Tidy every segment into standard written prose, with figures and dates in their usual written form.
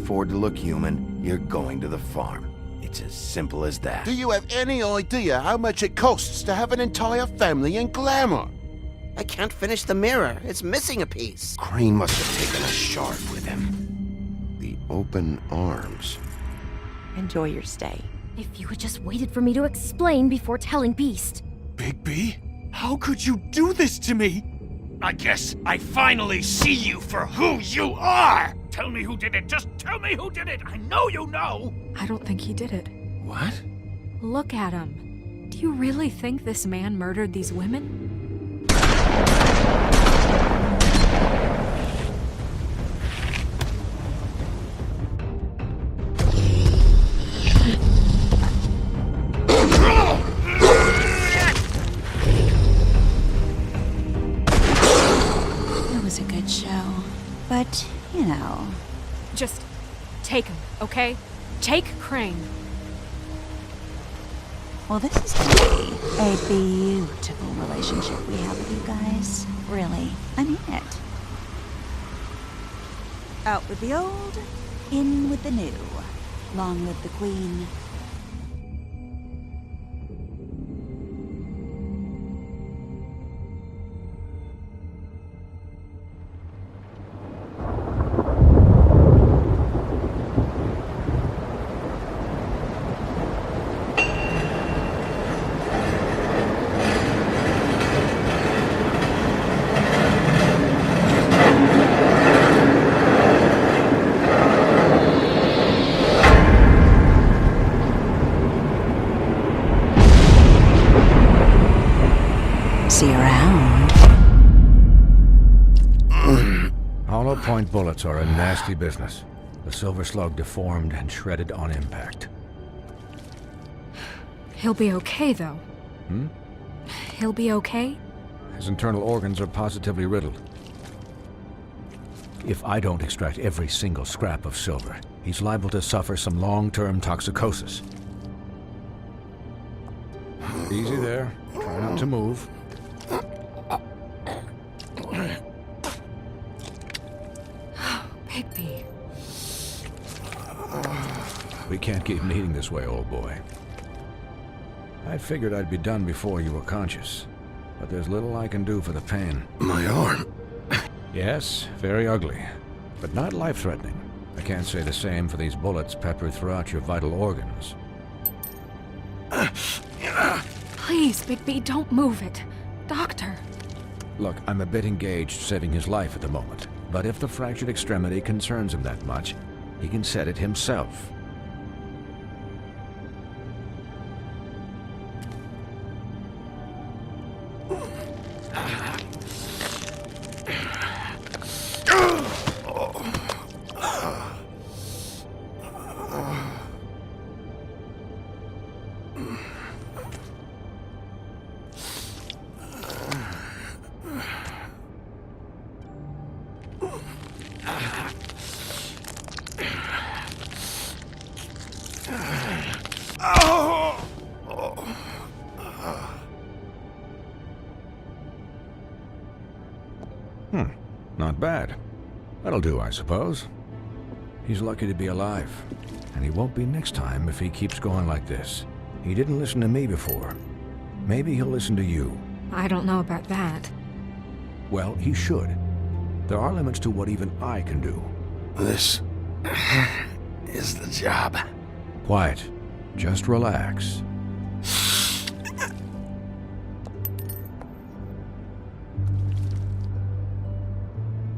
afford to look human, you're going to the farm. It's as simple as that. Do you have any idea how much it costs to have an entire family in glamour? I can't finish the mirror. It's missing a piece. Crane must have taken a shard with him. The open arms. Enjoy your stay. If you had just waited for me to explain before telling Beast. Bigby, how could you do this to me? I guess I finally see you for who you are! Tell me who did it, just tell me who did it! I know you know! I don't think he did it. What? Look at him. Do you really think this man murdered these women? It was a good show. But, you know... Just take him, okay? Take Crane. Well, this is going to be a beautiful relationship we have with you guys. Really. I mean it. Out with the old, in with the new. Long live the Queen. See you around. Hollow point bullets are a nasty business. The Silver Slug deformed and shredded on impact. He'll be okay, though. He'll be okay? His internal organs are positively riddled. If I don't extract every single scrap of silver, he's liable to suffer some long-term toxicosis. Easy there. Try not to move. Bigby. We can't keep needing this way, old boy. I figured I'd be done before you were conscious, but there's little I can do for the pain. My arm. Yes, very ugly, but not life-threatening. I can't say the same for these bullets peppered throughout your vital organs. Please, Bigby, don't move it. Doctor. Look, I'm a bit engaged saving his life at the moment, but if the fractured extremity concerns him that much, he can set it himself. Not bad. That'll do, I suppose. He's lucky to be alive, and he won't be next time if he keeps going like this. He didn't listen to me before. Maybe he'll listen to you. I don't know about that. Well, he should. There are limits to what even I can do. This is the job. Quiet. Just relax.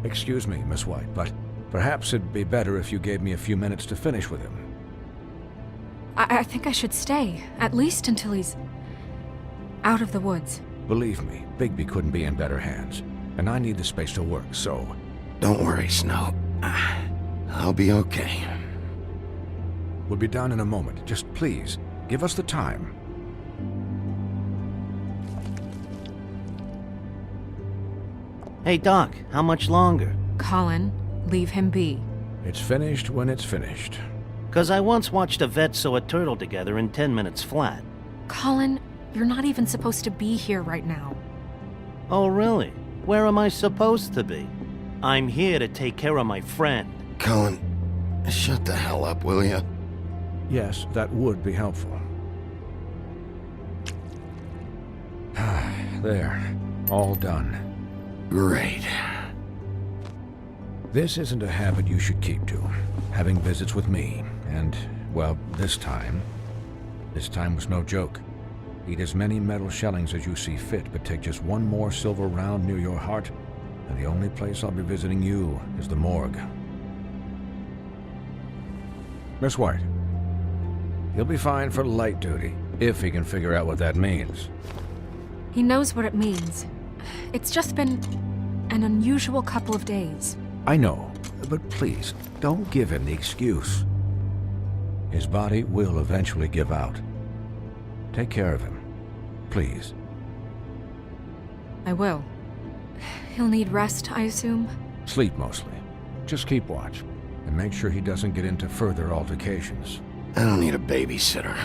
Excuse me, Miss White, but perhaps it'd be better if you gave me a few minutes to finish with him. I think I should stay, at least until he's out of the woods. Believe me, Bigby couldn't be in better hands, and I need the space to work, so... Don't worry, Snow. I'll be okay. We'll be down in a moment. Just please, give us the time. Hey, Doc, how much longer? Colin, leave him be. It's finished when it's finished. 'Cause I once watched a vet sew a turtle together in 10 minutes flat. Colin, you're not even supposed to be here right now. Oh, really? Where am I supposed to be? I'm here to take care of my friend. Colin, Shut the hell up, will you? Yes, that would be helpful. There. All done. Great. This isn't a habit you should keep to. Having visits with me, and, well, this time was no joke. Eat as many metal shellings as you see fit, but take just one more silver round near your heart, and the only place I'll be visiting you is the morgue. Miss White, he'll be fine for light duty, if he can figure out what that means. He knows what it means. It's just been an unusual couple of days. I know, but please, don't give him the excuse. His body will eventually give out. Take care of him, please. I will. He'll need rest, I assume? Sleep mostly. Just keep watch, and make sure he doesn't get into further altercations. I don't need a babysitter.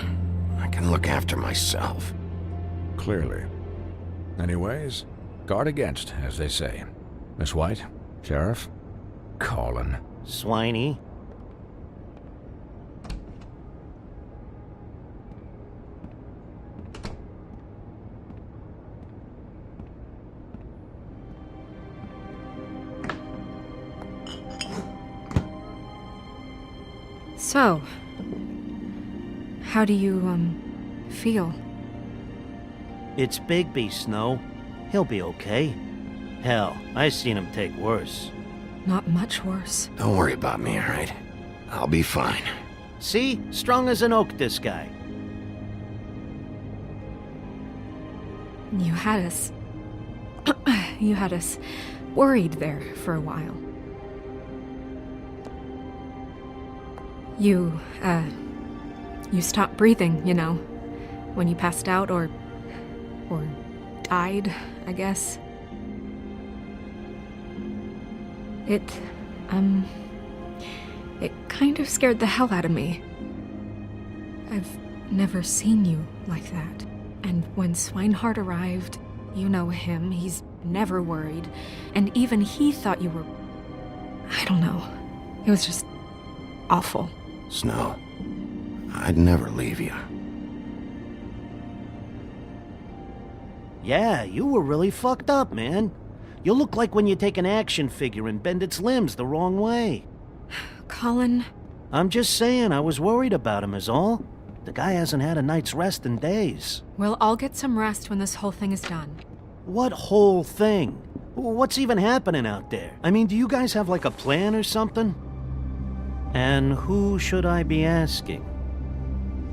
I can look after myself. Clearly. Anyways, guard against, as they say. Miss White, Sheriff, Colin. Swiney. So, how do you, feel? It's Bigby, Snow. He'll be okay. Hell, I seen him take worse. Not much worse. Don't worry about me, all right? I'll be fine. See? Strong as an oak, this guy. You had us... you had us worried there for a while. You stopped breathing, you know, when you passed out or died, I guess. It kind of scared the hell out of me. I've never seen you like that. And when Swinehart arrived, you know him, he's never worried. And even he thought you were... I don't know. It was just awful. Snow, I'd never leave you. Yeah, you were really fucked up, man. You look like when you take an action figure and bend its limbs the wrong way. Colin... I'm just saying, I was worried about him is all. The guy hasn't had a night's rest in days. We'll all get some rest when this whole thing is done. What whole thing? What's even happening out there? I mean, do you guys have like a plan or something? And who should I be asking?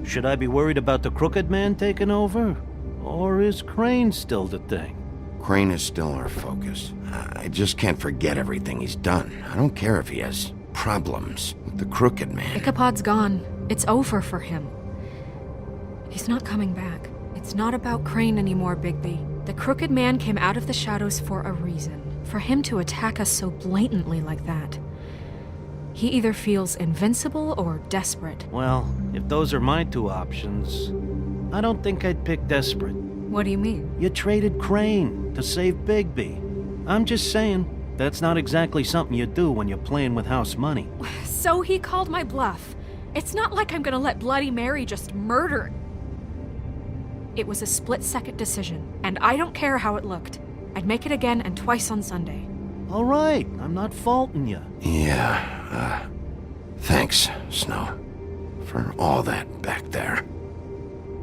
Should I be worried about the Crooked Man taking over? Or is Crane still the thing? Crane is still our focus. I just can't forget everything he's done. I don't care if he has problems with the Crooked Man. Ichabod's gone. It's over for him. He's not coming back. It's not about Crane anymore, Bigby. The Crooked Man came out of the shadows for a reason. For him to attack us so blatantly like that. He either feels invincible or desperate. Well, if those are my two options, I don't think I'd pick desperate. What do you mean? You traded Crane to save Bigby. I'm just saying, that's not exactly something you do when you're playing with house money. So he called my bluff. It's not like I'm gonna let Bloody Mary just murder. It was a split-second decision, and I don't care how it looked. I'd make it again and twice on Sunday. All right, I'm not faulting you. Yeah, thanks, Snow, for all that back there.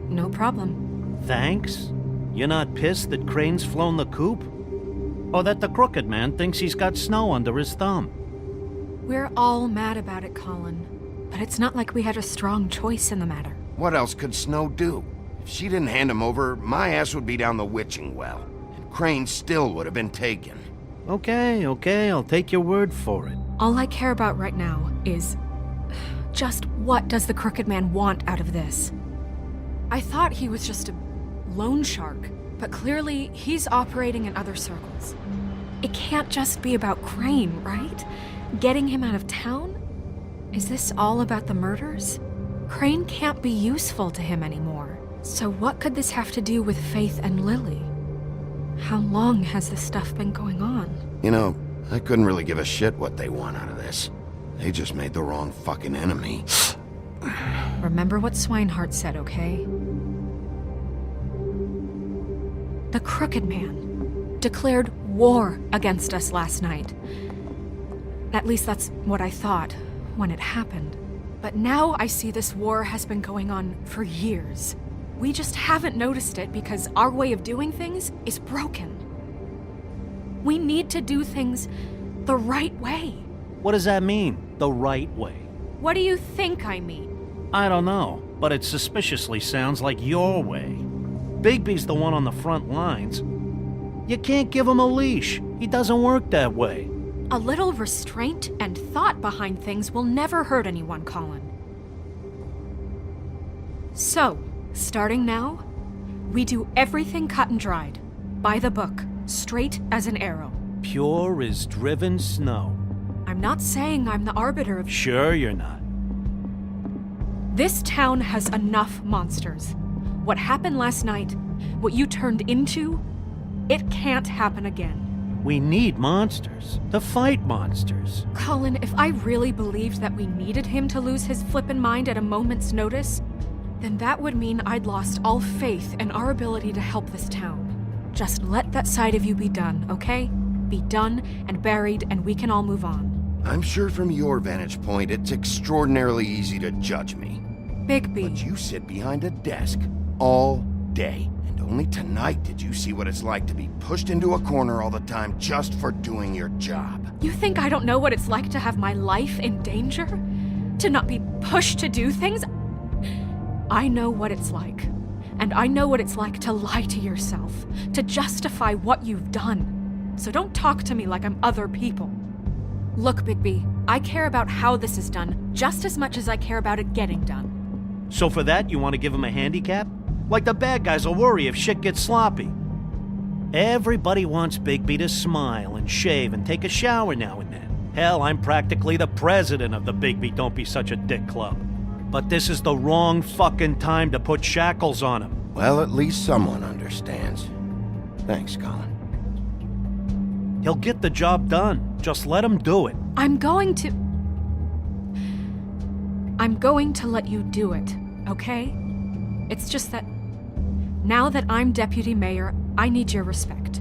No problem. Thanks? You're not pissed that Crane's flown the coop? Or that the Crooked Man thinks he's got Snow under his thumb? We're all mad about it, Colin. But it's not like we had a strong choice in the matter. What else could Snow do? If she didn't hand him over, my ass would be down the witching well, and Crane still would have been taken. Okay, I'll take your word for it. All I care about right now is... just what does the Crooked Man want out of this? I thought he was just a loan shark, but clearly he's operating in other circles. It can't just be about Crane, right? Getting him out of town? Is this all about the murders? Crane can't be useful to him anymore. So what could this have to do with Faith and Lily? How long has this stuff been going on? You know, I couldn't really give a shit what they want out of this. They just made the wrong fucking enemy. Remember what Swinehart said, okay? The Crooked Man declared war against us last night. At least that's what I thought when it happened. But now I see this war has been going on for years. We just haven't noticed it because our way of doing things is broken. We need to do things the right way. What does that mean, the right way? What do you think I mean? I don't know, but it suspiciously sounds like your way. Bigby's the one on the front lines. You can't give him a leash. He doesn't work that way. A little restraint and thought behind things will never hurt anyone, Colin. So, starting now, we do everything cut and dried, by the book, straight as an arrow. Pure as driven snow. I'm not saying I'm the arbiter of... Sure you're not. This town has enough monsters. What happened last night, what you turned into, it can't happen again. We need monsters to fight monsters. Colin, if I really believed that we needed him to lose his flippin' mind at a moment's notice, then that would mean I'd lost all faith in our ability to help this town. Just let that side of you be done, okay? Be done and buried, and we can all move on. I'm sure from your vantage point, it's extraordinarily easy to judge me. Bigby. But you sit behind a desk all day. And only tonight did you see what it's like to be pushed into a corner all the time just for doing your job. You think I don't know what it's like to have my life in danger? To not be pushed to do things? I know what it's like. And I know what it's like to lie to yourself, to justify what you've done. So don't talk to me like I'm other people. Look, Bigby, I care about how this is done just as much as I care about it getting done. So for that, you want to give him a handicap? Like the bad guys will worry if shit gets sloppy. Everybody wants Bigby to smile and shave and take a shower now and then. Hell, I'm practically the president of the Bigby Don't Be Such a Dick Club. But this is the wrong fucking time to put shackles on him. Well, at least someone understands. Thanks, Colin. He'll get the job done. Just let him do it. I'm going to let you do it, okay? It's just that now that I'm deputy mayor, I need your respect.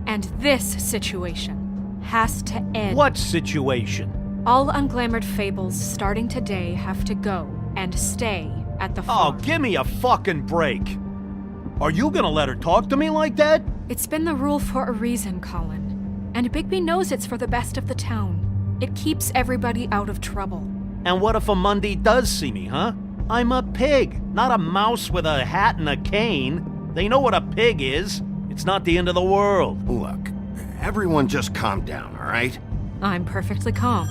And this situation has to end. What situation? All unglamored fables starting today have to go and stay at the farm. Oh, give me a fucking break. Are you gonna let her talk to me like that? It's been the rule for a reason, Colin. And Bigby knows it's for the best of the town. It keeps everybody out of trouble. And what if a Monday does see me, huh? I'm a pig, not a mouse with a hat and a cane. They know what a pig is. It's not the end of the world. Look, everyone just calm down, all right? I'm perfectly calm.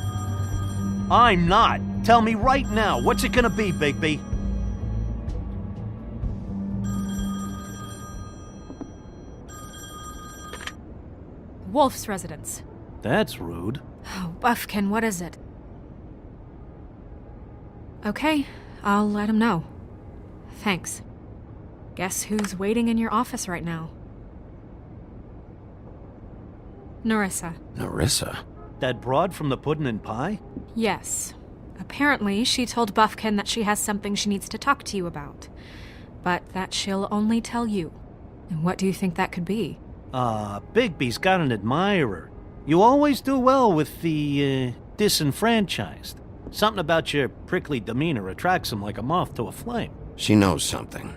I'm not. Tell me right now, what's it gonna be, Bigby? Wolf's residence. That's rude. Oh, Buffkin, what is it? Okay, I'll let him know. Thanks. Guess who's waiting in your office right now? Nerissa. Nerissa? That broad from the Puddin' and Pie? Yes. Apparently, she told Buffkin that she has something she needs to talk to you about. But that she'll only tell you. And what do you think that could be? Bigby's got an admirer. You always do well with the, disenfranchised. Something about your prickly demeanor attracts him like a moth to a flame. She knows something.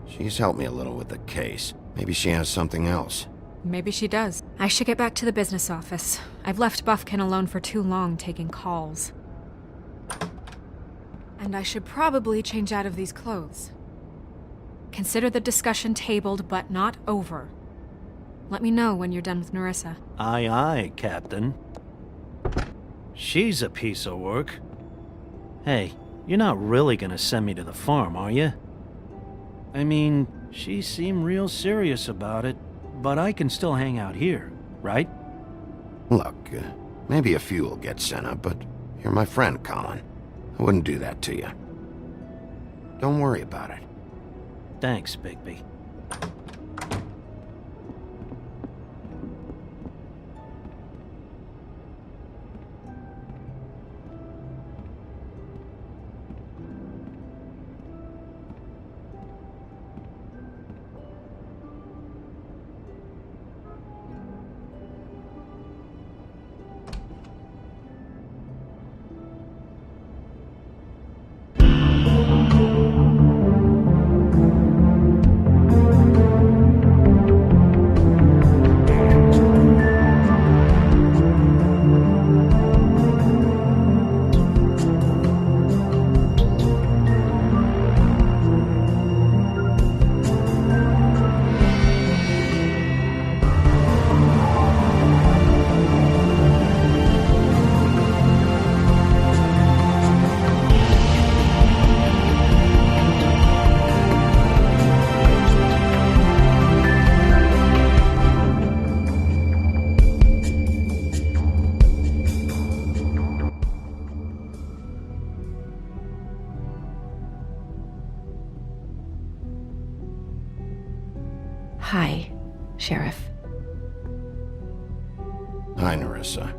She's helped me a little with the case. Maybe she has something else. Maybe she does. I should get back to the business office. I've left Buffkin alone for too long taking calls. And I should probably change out of these clothes. Consider the discussion tabled but not over. Let me know when you're done with Nerissa. Aye, aye, Captain. She's a piece of work. Hey, you're not really gonna send me to the farm, are you? I mean, she seemed real serious about it, but I can still hang out here, right? Look, maybe a few will get sent up, but you're my friend, Colin. I wouldn't do that to you. Don't worry about it. Thanks, Bigby. Hi, Sheriff. Hi, Nerissa.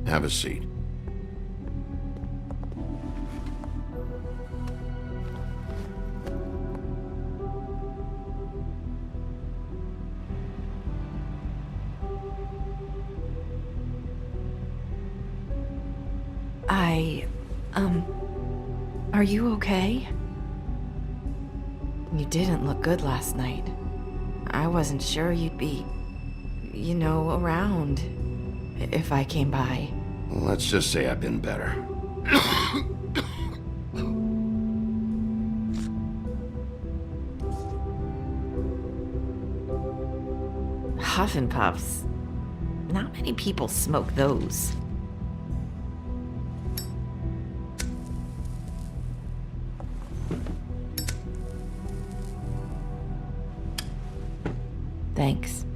Have a seat. Are you okay? You didn't look good last night. I wasn't sure you'd be, around if I came by. Let's just say I've been better. Huff and Puffs. Not many people smoke those. Thanks.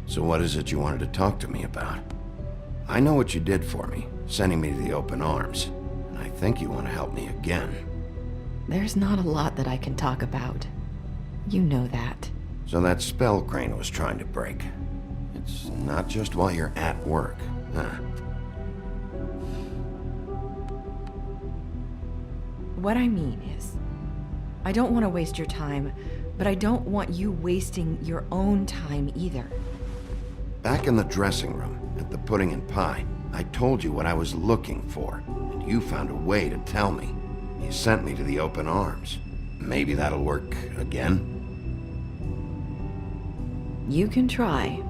So what is it you wanted to talk to me about? I know what you did for me, sending me to the open arms. And I think you want to help me again. There's not a lot that I can talk about. You know that. So that spell Crane was trying to break. It's not just while you're at work, huh? What I mean is, I don't want to waste your time, but I don't want you wasting your own time either. Back in the dressing room, at the pudding and pie, I told you what I was looking for, and you found a way to tell me. You sent me to the open arms. Maybe that'll work again? You can try.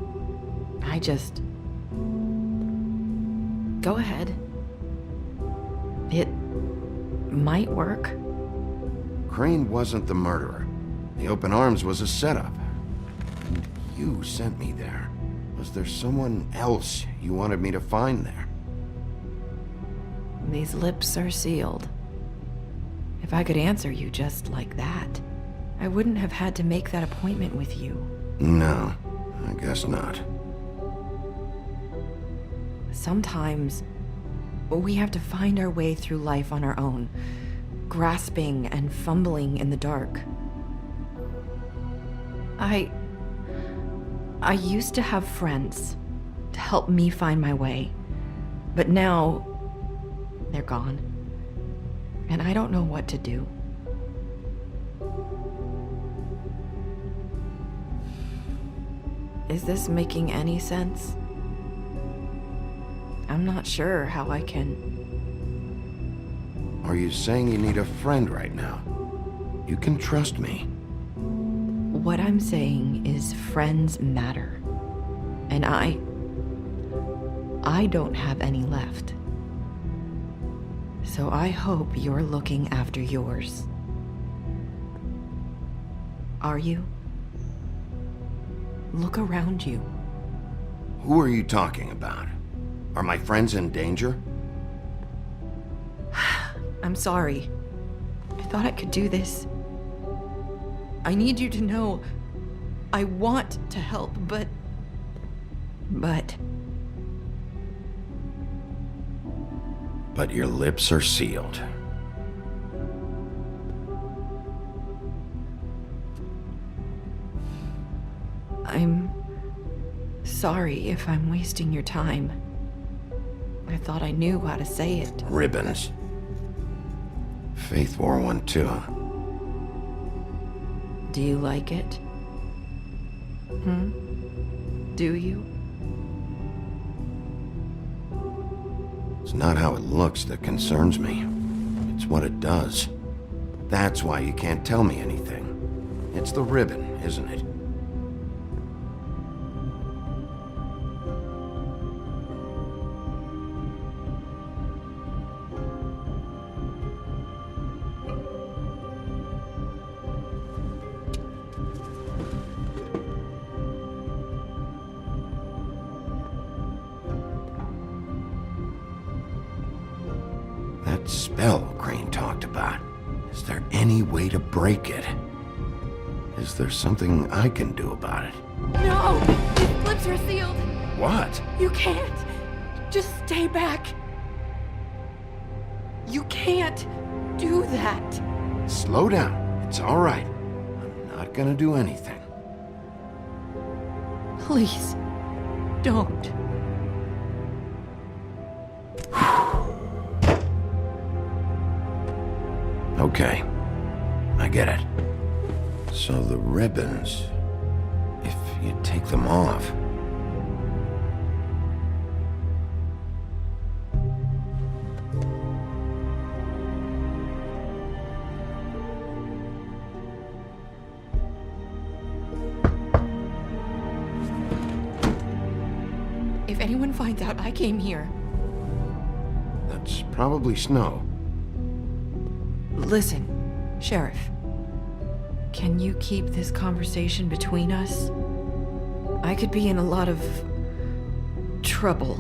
Go ahead. It might work. Crane wasn't the murderer. The open arms was a setup. And you sent me there. Was there someone else you wanted me to find there? These lips are sealed. If I could answer you just like that, I wouldn't have had to make that appointment with you. No, I guess not. Sometimes, we have to find our way through life on our own, grasping and fumbling in the dark. I used to have friends to help me find my way, but now they're gone, and I don't know what to do. Is this making any sense? I'm not sure how I can... Are you saying you need a friend right now? You can trust me. What I'm saying is friends matter. And I don't have any left. So I hope you're looking after yours. Are you? Look around you. Who are you talking about? Are my friends in danger? I'm sorry. I thought I could do this. I need you to know I want to help, but... But your lips are sealed. I'm sorry if I'm wasting your time. I thought I knew how to say it. Ribbons. Faith wore one too. Do you like it? Do you? It's not how it looks that concerns me. It's what it does. That's why you can't tell me anything. It's the ribbon, isn't it? That spell Crane talked about. Is there any way to break it? Is there something I can do about it? No! His lips are sealed! What? You can't! Just stay back! You can't! do that? Slow down. It's all right. I'm not gonna do anything. Please, don't. Okay. I get it. So the ribbons, if you take them off... If anyone finds out I came here... That's probably snow. Listen, Sheriff. Can you keep this conversation between us? I could be in a lot of... trouble.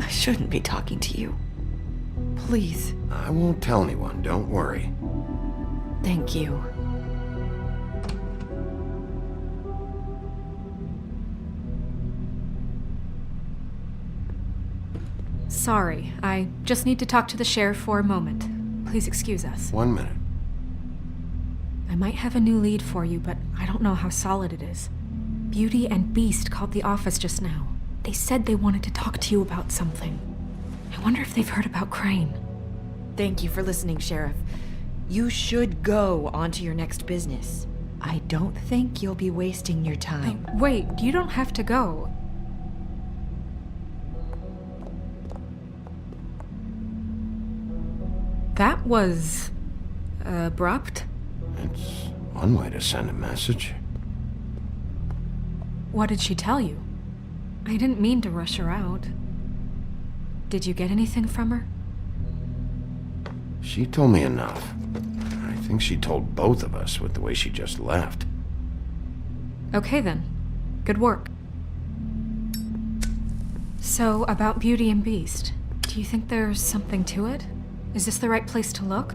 I shouldn't be talking to you. Please. I won't tell anyone, don't worry. Thank you. Sorry, I just need to talk to the sheriff for a moment. Please excuse us. 1 minute. I might have a new lead for you, but I don't know how solid it is. Beauty and Beast called the office just now. They said they wanted to talk to you about something. I wonder if they've heard about Crane. Thank you for listening, Sheriff. You should go on to your next business. I don't think you'll be wasting your time. Wait, you don't have to go. That was... abrupt? It's one way to send a message. What did she tell you? I didn't mean to rush her out. Did you get anything from her? She told me enough. I think she told both of us with the way she just left. Okay then. Good work. So, about Beauty and Beast, do you think there's something to it? Is this the right place to look?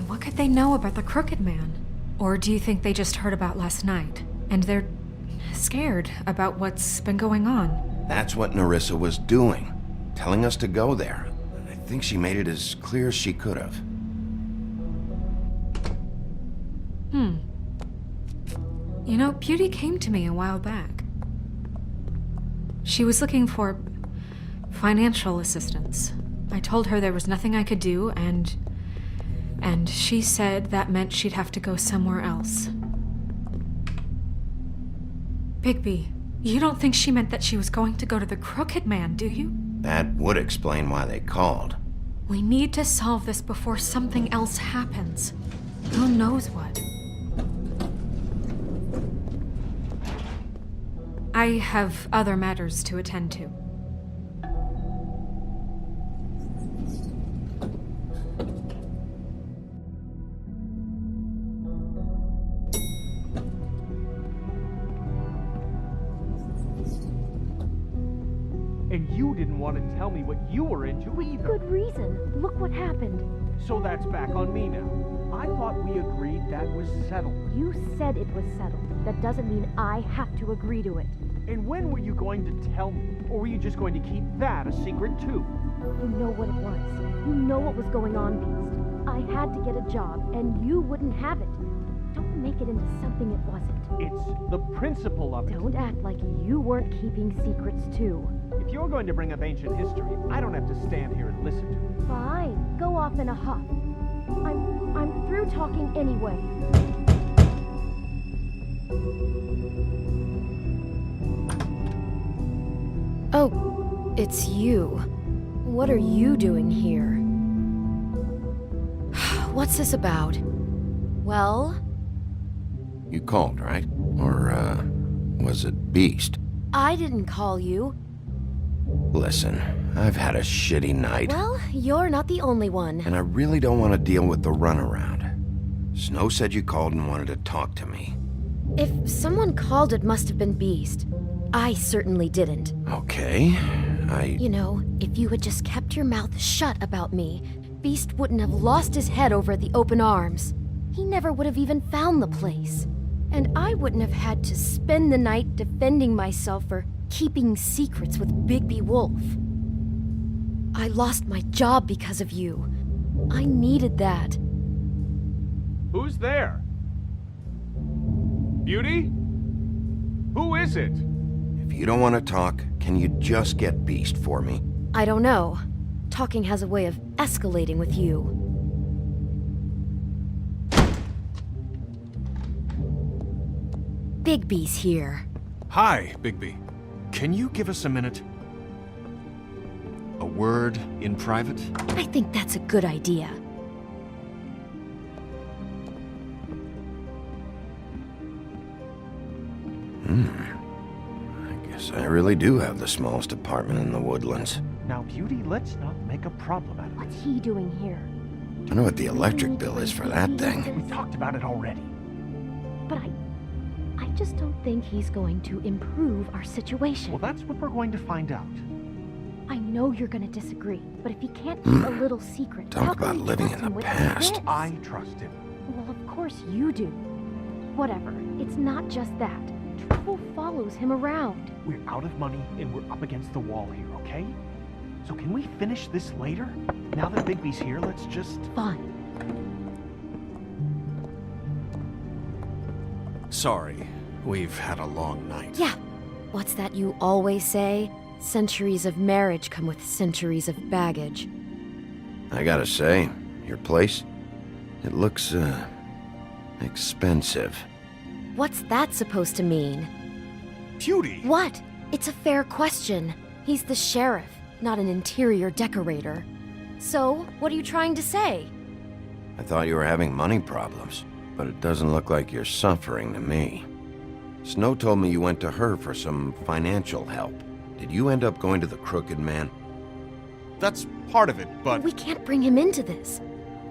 What could they know about the Crooked Man? Or do you think they just heard about last night, and they're scared about what's been going on? That's what Nerissa was doing. Telling us to go there. I think she made it as clear as she could have. You know, Beauty came to me a while back. She was looking for financial assistance. I told her there was nothing I could do, and she said that meant she'd have to go somewhere else. Bigby, you don't think she meant that she was going to go to the Crooked Man, do you? That would explain why they called. We need to solve this before something else happens. Who knows what? I have other matters to attend to. And you didn't want to tell me what you were into either. Good reason. Look what happened. So that's back on me now. I thought we agreed that was settled. You said it was settled. That doesn't mean I have to agree to it. And when were you going to tell me? Or were you just going to keep that a secret too? You know what it was. You know what was going on, Beast. I had to get a job, and you wouldn't have it. Don't make it into something it wasn't. It's the principle of it. Don't act like you weren't keeping secrets too. If you're going to bring up ancient history, I don't have to stand here and listen to it. Fine. Go off in a huff. I'm through talking anyway. Oh, it's you. What are you doing here? What's this about? Well? You called, right? Or, was it Beast? I didn't call you. Listen, I've had a shitty night. Well, you're not the only one. And I really don't want to deal with the runaround. Snow said you called and wanted to talk to me. If someone called, it must have been Beast. I certainly didn't. Okay, You know, if you had just kept your mouth shut about me, Beast wouldn't have lost his head over at the open arms. He never would have even found the place. And I wouldn't have had to spend the night defending myself for keeping secrets with Bigby Wolf. I lost my job because of you. I needed that. Who's there? Beauty? Who is it? If you don't want to talk, can you just get Beast for me? I don't know. Talking has a way of escalating with you. Bigby's here. Hi, Bigby. Can you give us a minute? A word in private? I think that's a good idea. I guess I really do have the smallest apartment in the Woodlands. Now, Beauty, let's not make a problem out of it. What's he doing here? I know what the electric bill is for that thing. We talked about it already. But I just don't think he's going to improve our situation. Well, that's what we're going to find out. I know you're gonna disagree, but if he can't keep a little secret, Talk how can about we living trust in him the with past. this? I trust him. Well, of course you do. Whatever. It's not just that. Trouble follows him around. We're out of money and we're up against the wall here, okay? So can we finish this later? Now that Bigby's here, let's just... Fine. Sorry, we've had a long night. Yeah. What's that you always say? Centuries of marriage come with centuries of baggage. I gotta say, your place, it looks, expensive. What's that supposed to mean? Beauty! What? It's a fair question. He's the sheriff, not an interior decorator. So, what are you trying to say? I thought you were having money problems, but it doesn't look like you're suffering to me. Snow told me you went to her for some financial help. Did you end up going to the Crooked Man? That's part of it, but... We can't bring him into this.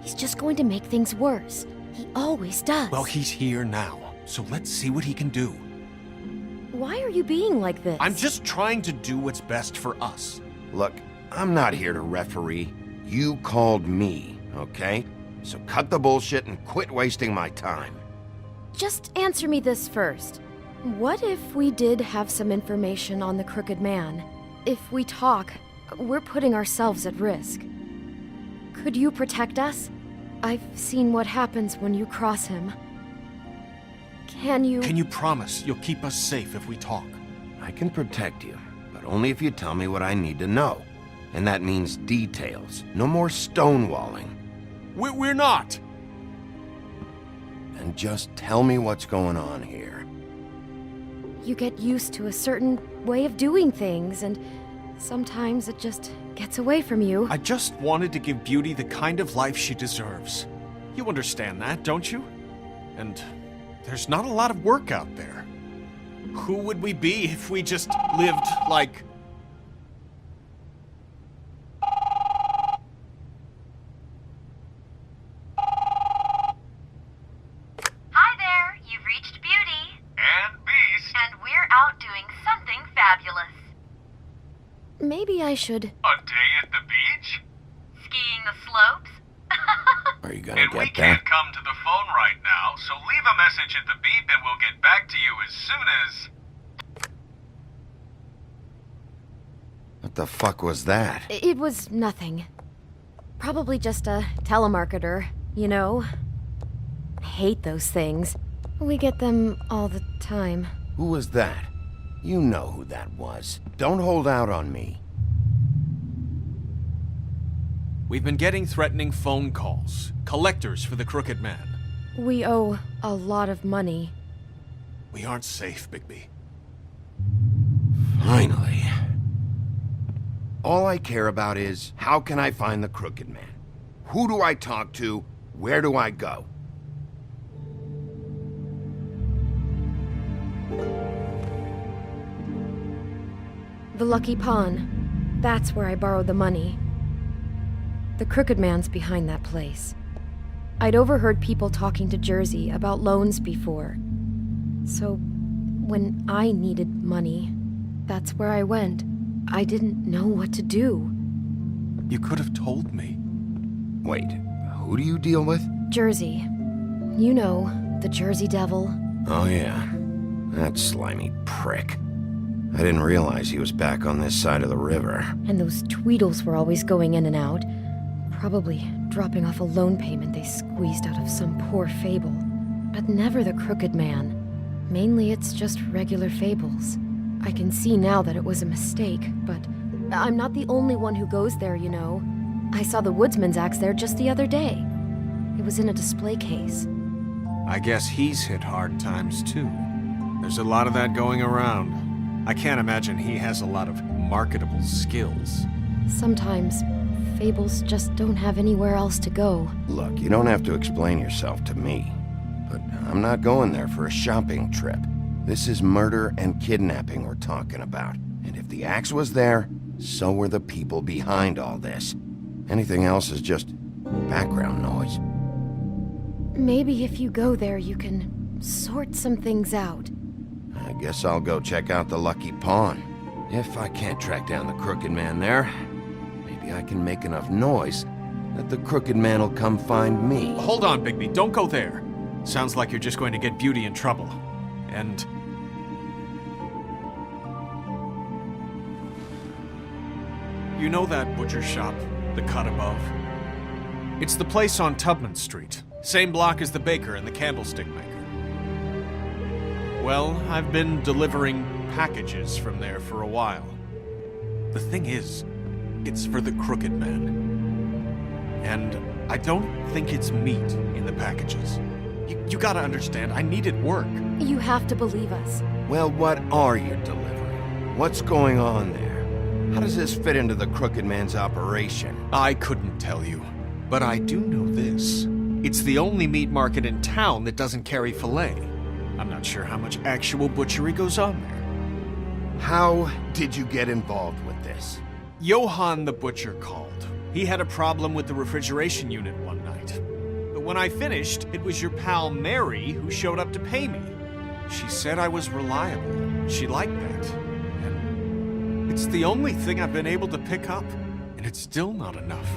He's just going to make things worse. He always does. Well, he's here now, so let's see what he can do. Why are you being like this? I'm just trying to do what's best for us. Look, I'm not here to referee. You called me, okay? So cut the bullshit and quit wasting my time. Just answer me this first. What if we did have some information on the Crooked Man? If we talk, we're putting ourselves at risk. Could you protect us? I've seen what happens when you cross him. Can you... Can you promise you'll keep us safe if we talk? I can protect you, but only if you tell me what I need to know. And that means details. No more stonewalling. We're not! And just tell me what's going on here. You get used to a certain way of doing things, and sometimes it just gets away from you. I just wanted to give Beauty the kind of life she deserves. You understand that, don't you? And there's not a lot of work out there. Who would we be if we just lived like... Hi there, you've reached Beauty. And Beast. And we're out doing something fabulous. Maybe I should... A day at the beach? Skiing the slopes? Are you gonna And we get can't that? come to the phone right now, so leave a message at the beep and we'll get back to you as soon as... What the fuck was that? It was nothing. Probably just a telemarketer, you know? I hate those things. We get them all the time. Who was that? You know who that was. Don't hold out on me. We've been getting threatening phone calls. Collectors for the Crooked Man. We owe a lot of money. We aren't safe, Bigby. Finally. All I care about is, how can I find the Crooked Man? Who do I talk to? Where do I go? The Lucky Pawn. That's where I borrowed the money. The Crooked Man's behind that place. I'd overheard people talking to Jersey about loans before. So, when I needed money, that's where I went. I didn't know what to do. You could have told me. Wait, who do you deal with? Jersey. You know, the Jersey Devil. Oh yeah, that slimy prick. I didn't realize he was back on this side of the river. And those Tweedles were always going in and out. Probably dropping off a loan payment they squeezed out of some poor fable. But never the Crooked Man. Mainly it's just regular fables. I can see now that it was a mistake, but I'm not the only one who goes there, you know. I saw the woodsman's axe there just the other day. It was in a display case. I guess he's hit hard times too. There's a lot of that going around. I can't imagine he has a lot of marketable skills. Sometimes, fables just don't have anywhere else to go. Look, you don't have to explain yourself to me. But I'm not going there for a shopping trip. This is murder and kidnapping we're talking about. And if the axe was there, so were the people behind all this. Anything else is just background noise. Maybe if you go there, you can sort some things out. I guess I'll go check out the Lucky Pawn. If I can't track down the Crooked Man there, maybe I can make enough noise that the Crooked Man will come find me. Hold on, Bigby, don't go there. Sounds like you're just going to get Beauty in trouble. And... you know that butcher shop, the cut above? It's the place on Tubman Street. Same block as the baker and the candlestick maker. Well, I've been delivering packages from there for a while. The thing is, it's for the Crooked Man. And I don't think it's meat in the packages. You gotta understand, I needed work. You have to believe us. Well, what are you delivering? What's going on there? How does this fit into the Crooked Man's operation? I couldn't tell you, but I do know this. It's the only meat market in town that doesn't carry filet. I'm not sure how much actual butchery goes on there. How did you get involved with this? Johann the butcher called. He had a problem with the refrigeration unit one night. But when I finished, it was your pal Mary who showed up to pay me. She said I was reliable. She liked that. And it's the only thing I've been able to pick up. And it's still not enough.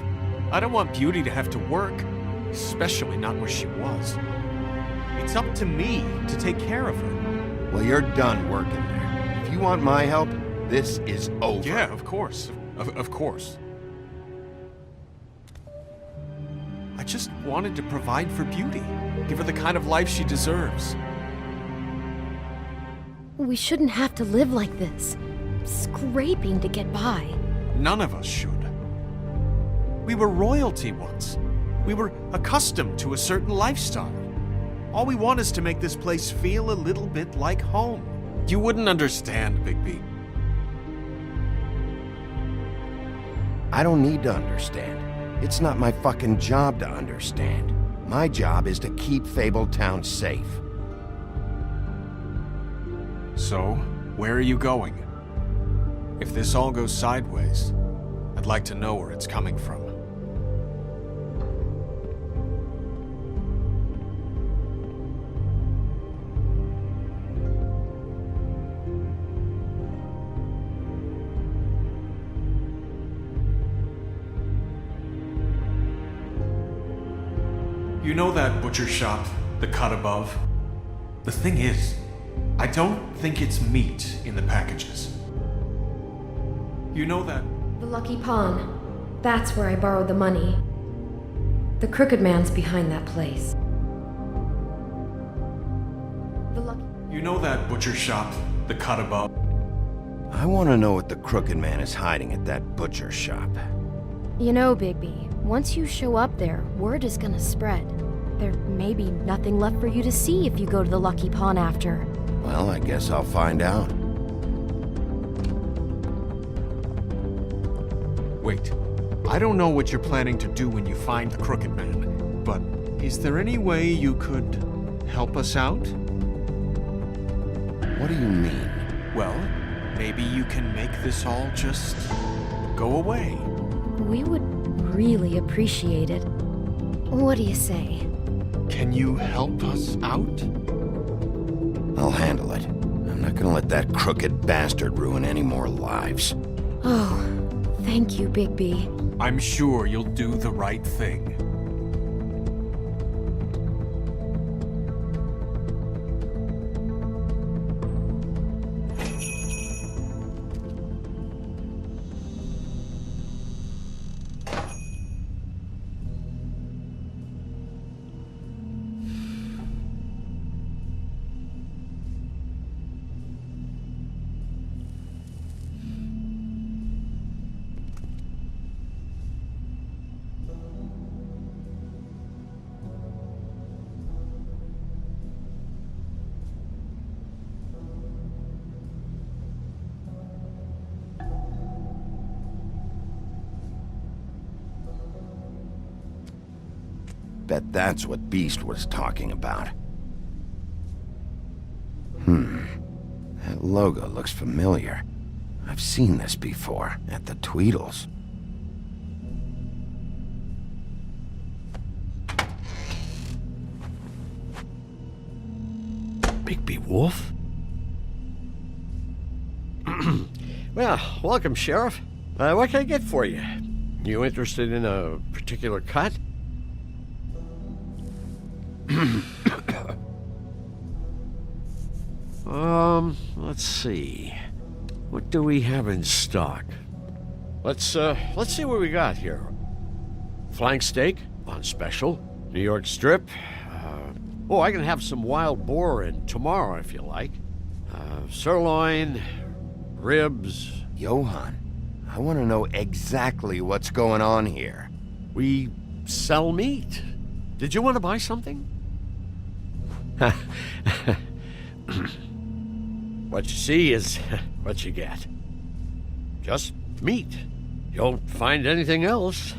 I don't want Beauty to have to work, especially not where she was. It's up to me to take care of her. Well, you're done working there. If you want my help, this is over. Yeah, of course. Of course. I just wanted to provide for Beauty. Give her the kind of life she deserves. We shouldn't have to live like this. Scraping to get by. None of us should. We were royalty once. We were accustomed to a certain lifestyle. All we want is to make this place feel a little bit like home. You wouldn't understand, Bigby. I don't need to understand. It's not my fucking job to understand. My job is to keep Fabletown safe. So, where are you going? If this all goes sideways, I'd like to know where it's coming from. You know that butcher shop, the cut above? The thing is, I don't think it's meat in the packages. You know that... The Lucky Pawn. That's where I borrowed the money. The Crooked Man's behind that place. The Lucky... You know that butcher shop, the cut above? I want to know what the Crooked Man is hiding at that butcher shop. You know, Bigby, once you show up there, word is gonna spread. There may be nothing left for you to see if you go to the Lucky Pawn after. Well, I guess I'll find out. Wait, I don't know what you're planning to do when you find the Crooked Man, but is there any way you could help us out? What do you mean? Well, maybe you can make this all just go away. We would really appreciate it. What do you say? Can you help us out? I'll handle it. I'm not gonna let that crooked bastard ruin any more lives. Oh, thank you, Bigby. I'm sure you'll do the right thing. Bet that's what Beast was talking about. That logo looks familiar. I've seen this before, at the Tweedles. Bigby Wolf? Well, welcome, Sheriff. What can I get for you? You interested in a particular cut? Let's see. What do we have in stock? Let's see what we got here. Flank steak on special. New York strip. I can have some wild boar in tomorrow if you like. Sirloin, ribs. Johann, I want to know exactly what's going on here. We sell meat. Did you want to buy something? What you see is what you get. Just meat. You don't find anything else.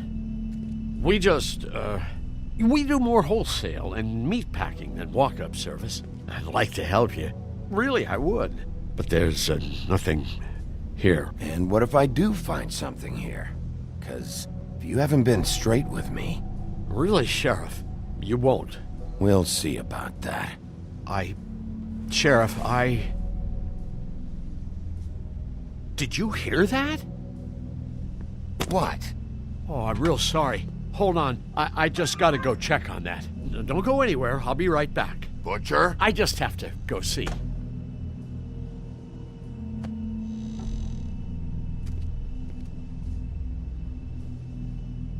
We do more wholesale and meat packing than walk-up service. I'd like to help you. Really, I would. But there's nothing here. And what if I do find something here? 'Cause if you haven't been straight with me... Really, Sheriff, you won't. We'll see about that. Sheriff, Did you hear that? What? Oh, I'm real sorry. Hold on. I just gotta go check on that. Don't go anywhere. I'll be right back. Butcher? I just have to go see.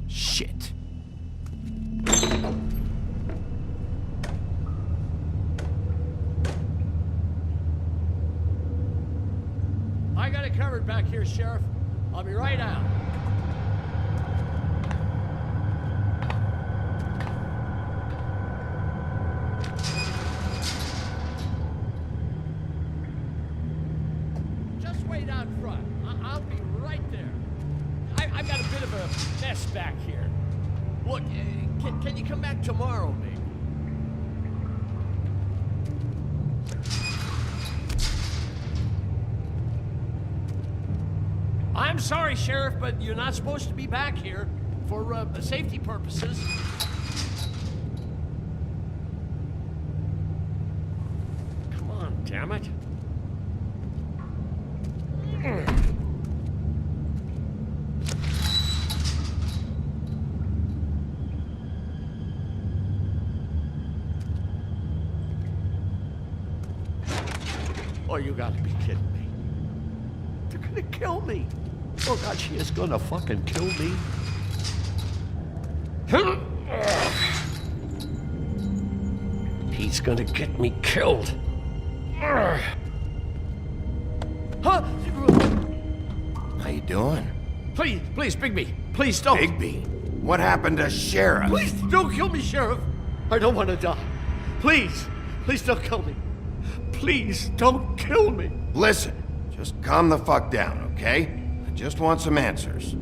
Shit. I got it covered back here, Sheriff. I'll be right out. Just wait out front. I'll be right there. I've got a bit of a mess back here. Look, can you come back tomorrow, maybe? I'm sorry, Sheriff, but you're not supposed to be back here for safety purposes. Come on, damn it. Oh, you gotta be kidding me. They're gonna kill me. Oh God, she is gonna fucking kill me. He's gonna get me killed. Huh? How you doing? Please, Bigby, please don't. Bigby? What happened to Sheriff? Please don't kill me, Sheriff. I don't want to die. Please don't kill me. Please don't kill me. Listen, just calm the fuck down, okay? I just want some answers.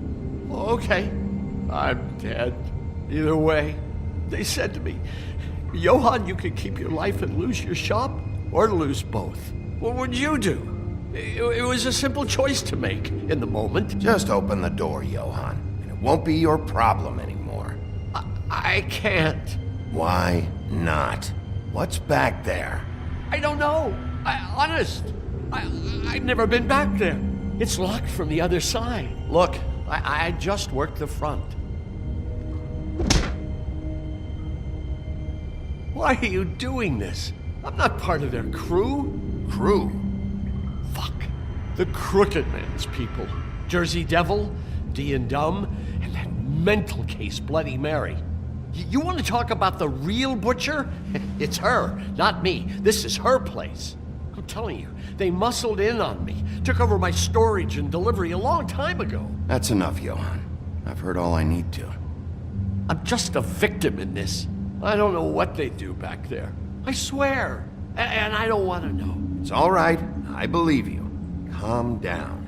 Okay, I'm dead. Either way, they said to me, Johann, you can keep your life and lose your shop, or lose both. What would you do? It was a simple choice to make in the moment. Just open the door, Johann, and it won't be your problem anymore. I can't. Why not? What's back there? I don't know. Honest. I've never been back there. It's locked from the other side. Look, I just worked the front. Why are you doing this? I'm not part of their crew. Crew? Fuck. The Crooked Man's people. Jersey Devil, D and Dumb, and that mental case, Bloody Mary. You want to talk about the real butcher? It's her, not me. This is her place. I'm telling you, they muscled in on me, took over my storage and delivery a long time ago. That's enough, Johann. I've heard all I need to. I'm just a victim in this. I don't know what they do back there. I swear. And I don't want to know. It's all right. I believe you. Calm down.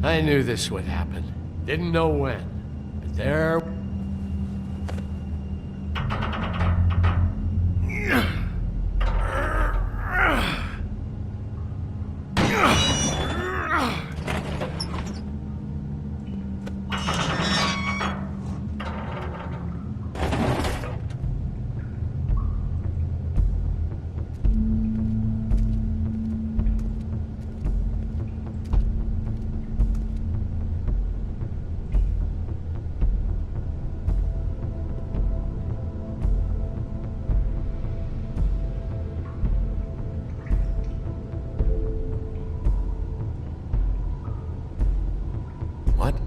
I knew this would happen. Didn't know when. But there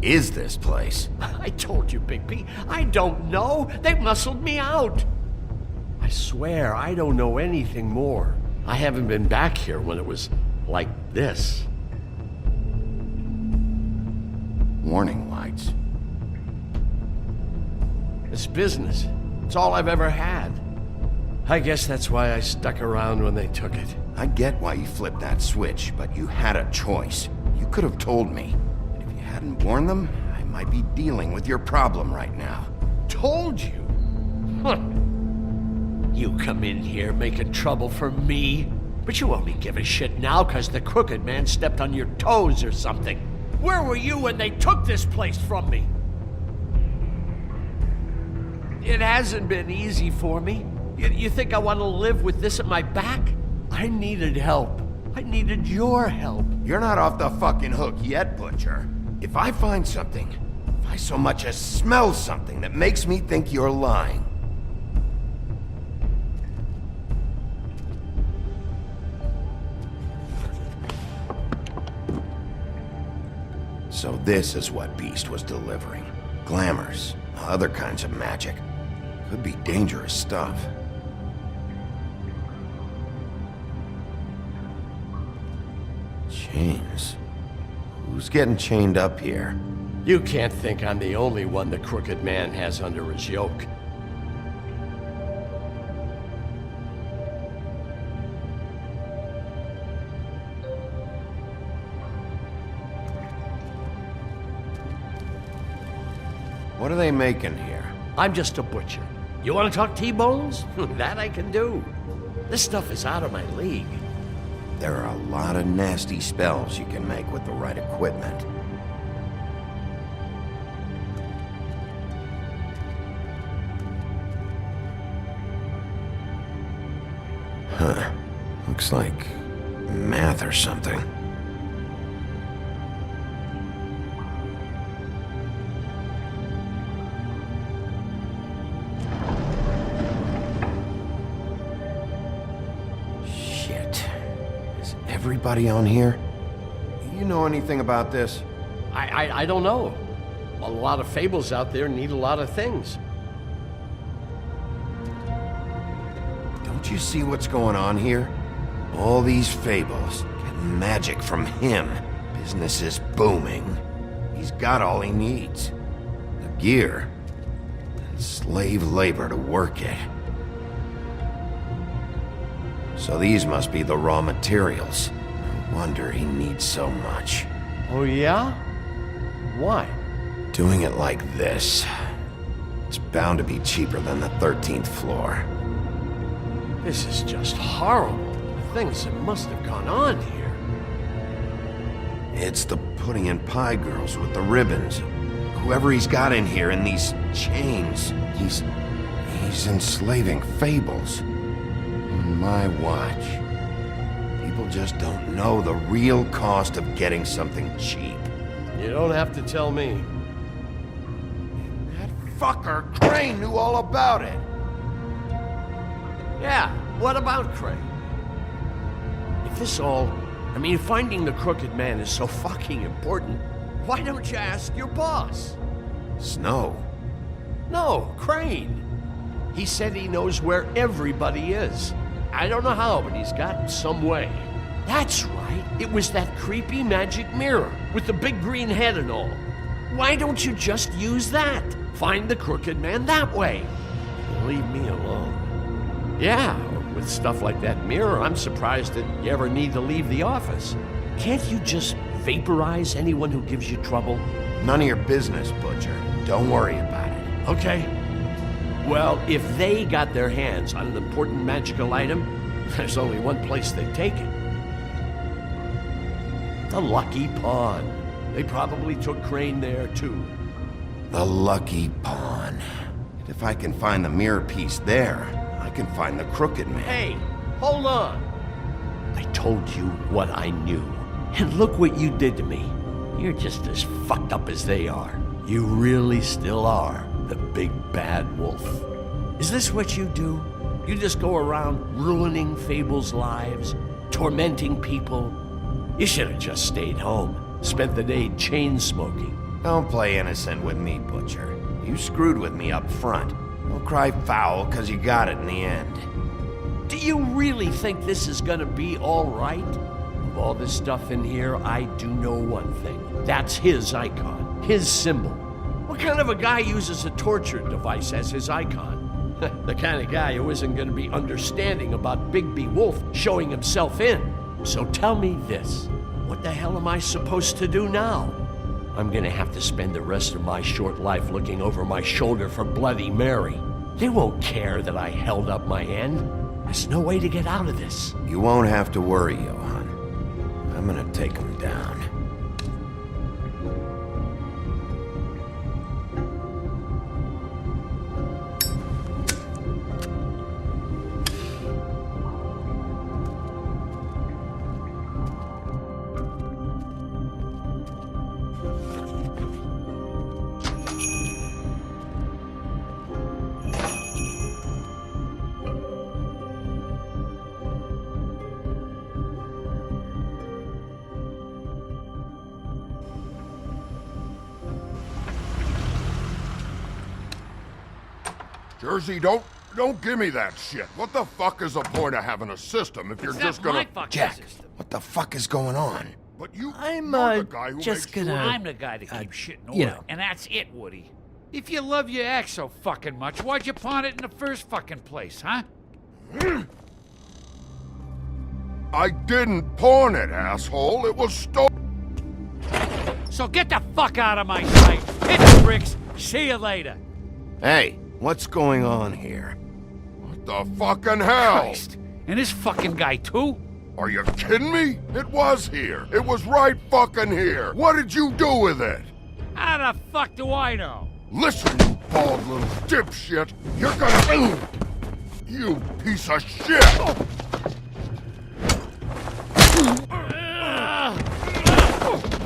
is this place? I told you, Bigby, I don't know. They muscled me out. I swear, I don't know anything more. I haven't been back here when it was like this. Warning lights. It's business. It's all I've ever had. I guess that's why I stuck around when they took it. I get why you flipped that switch, but you had a choice. You could have told me. And if you hadn't warned them, I might be dealing with your problem right now. Told you? Huh. You come in here making trouble for me, but you only give a shit now because the crooked man stepped on your toes or something. Where were you when they took this place from me? It hasn't been easy for me. You think I want to live with this at my back? I needed help. I needed your help. You're not off the fucking hook yet, Butcher. If I find something, if I so much as smell something that makes me think you're lying, so this is what Beast was delivering. Glamours, other kinds of magic. Could be dangerous stuff. Chains. Who's getting chained up here? You can't think I'm the only one the crooked man has under his yoke. What are they making here? I'm just a butcher. You want to talk T-bones? That I can do. This stuff is out of my league. There are a lot of nasty spells you can make with the right equipment. Huh. Looks like math or something. Everybody on here? You know anything about this? I don't know. A lot of fables out there need a lot of things. Don't you see what's going on here? All these fables get magic from him. Business is booming. He's got all he needs. The gear and slave labor to work it. So these must be the raw materials. No wonder he needs so much. Oh yeah? Why? Doing it like this, it's bound to be cheaper than the 13th floor. This is just horrible. The things that must have gone on here. It's the pudding and pie girls with the ribbons. Whoever he's got in here in these chains, he's enslaving fables. On my watch. People just don't know the real cost of getting something cheap. You don't have to tell me. That fucker Crane knew all about it. Yeah, what about Crane? If this all... finding the crooked man is so fucking important, why don't you ask your boss? Snow? No, Crane. He said he knows where everybody is. I don't know how, but he's got some way. That's right. It was that creepy magic mirror with the big green head and all. Why don't you just use that? Find the crooked man that way. Leave me alone. Yeah, with stuff like that mirror, I'm surprised that you ever need to leave the office. Can't you just vaporize anyone who gives you trouble? None of your business, Butcher. Don't worry about it. Okay. Well, if they got their hands on an important magical item, there's only one place they'd take it. The Lucky Pawn. They probably took Crane there, too. The Lucky Pawn. If I can find the mirror piece there, I can find the crooked man. Hey, hold on. I told you what I knew. And look what you did to me. You're just as fucked up as they are. You really still are the big bad wolf. Is this what you do? You just go around ruining Fable's lives, tormenting people? You should have just stayed home, spent the day chain smoking. Don't play innocent with me, Butcher. You screwed with me up front. Don't cry foul, 'cause you got it in the end. Do you really think this is gonna be all right? Of all this stuff in here, I do know one thing. That's his icon, his symbol. What kind of a guy uses a torture device as his icon? The kind of guy who isn't gonna be understanding about Bigby Wolf showing himself in. So tell me this, what the hell am I supposed to do now? I'm gonna have to spend the rest of my short life looking over my shoulder for Bloody Mary. They won't care that I held up my end. There's no way to get out of this. You won't have to worry, Johan. I'm gonna take him down. Jersey, don't give me that shit. What the fuck is the point of having a system if you're just gonna... Jack, what the fuck is going on? But you're I'm the guy who just makes gonna. sure... I'm the guy that keeps shit in you order, know. and that's it, Woody. If you love your ex so fucking much, why'd you pawn it in the first fucking place, huh? I didn't pawn it, asshole. It was stolen. So get the fuck out of my sight. Hit the bricks. See you later. Hey, what's going on here? What the fucking hell? Christ. And this fucking guy, too? Are you kidding me? It was here. It was right fucking here. What did you do with it? How the fuck do I know? Listen, you bald little dipshit. You're gonna... You piece of shit!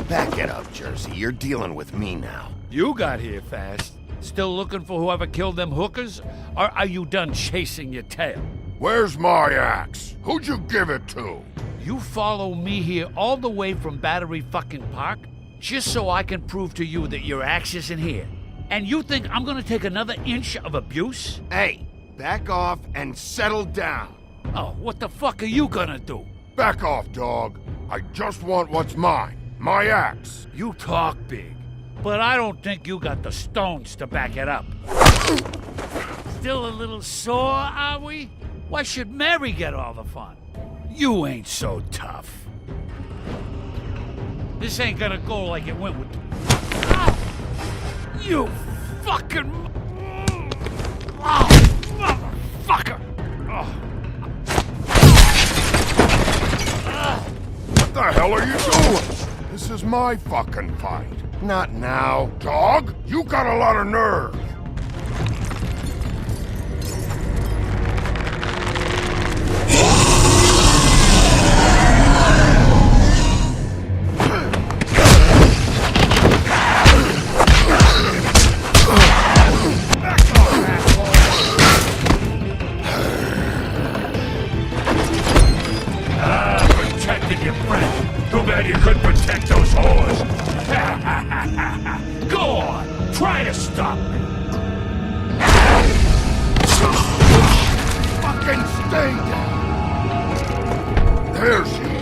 Back it up, Jersey. You're dealing with me now. You got here fast. Still looking for whoever killed them hookers? Or are you done chasing your tail? Where's my axe? Who'd you give it to? You follow me here all the way from Battery fucking Park just so I can prove to you that your axe isn't here. And you think I'm gonna take another inch of abuse? Hey, back off and settle down. Oh, what the fuck are you gonna do? Back off, dog. I just want what's mine. My axe. You talk big, but I don't think you got the stones to back it up. Still a little sore, are we? Why should Mary get all the fun? You ain't so tough. This ain't gonna go like it went with... You fucking... motherfucker! What the hell are you doing? This is my fucking fight. Not now. Dog, you got a lot of nerve. Protected your friend. Too bad you couldn't protect those whores. Go on, try to stop me. Fucking stay down. There she is.